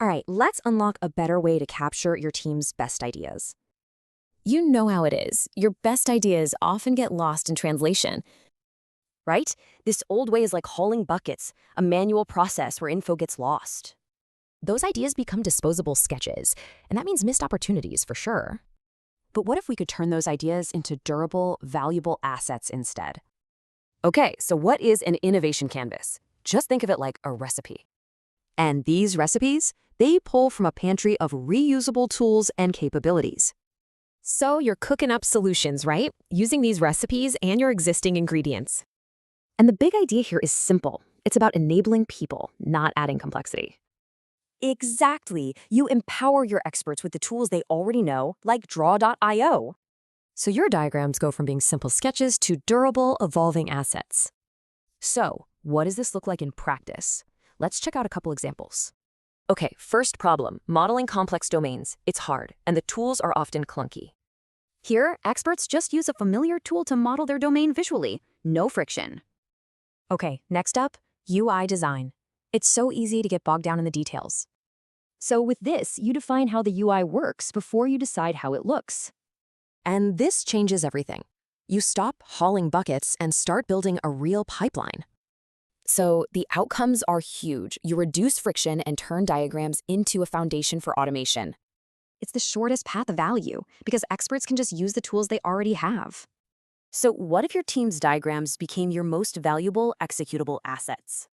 right, let's unlock a better way to capture your team's best ideas. You know how it is. Your best ideas often get lost in translation. Right? This old way is like hauling buckets, a manual process where info gets lost. Those ideas become disposable sketches, and that means missed opportunities for sure. But what if we could turn those ideas into durable, valuable assets instead? Okay, so what is an innovation canvas? Just think of it like a recipe. And these recipes, they pull from a pantry of reusable tools and capabilities. So you're cooking up solutions, right? Using these recipes and your existing ingredients. And the big idea here is simple. It's about enabling people, not adding complexity. Exactly. You empower your experts with the tools they already know, like draw.io. So your diagrams go from being simple sketches to durable, evolving assets. So, what does this look like in practice? Let's check out a couple examples. Okay, first problem, modeling complex domains. It's hard, and the tools are often clunky. Here, experts just use a familiar tool to model their domain visually. No friction. Okay, next up, UI design. It's so easy to get bogged down in the details. So with this, you define how the UI works before you decide how it looks. And this changes everything. You stop hauling buckets and start building a real pipeline. So the outcomes are huge. You reduce friction and turn diagrams into a foundation for automation. It's the shortest path of value because experts can just use the tools they already have. So what if your team's diagrams became your most valuable executable assets?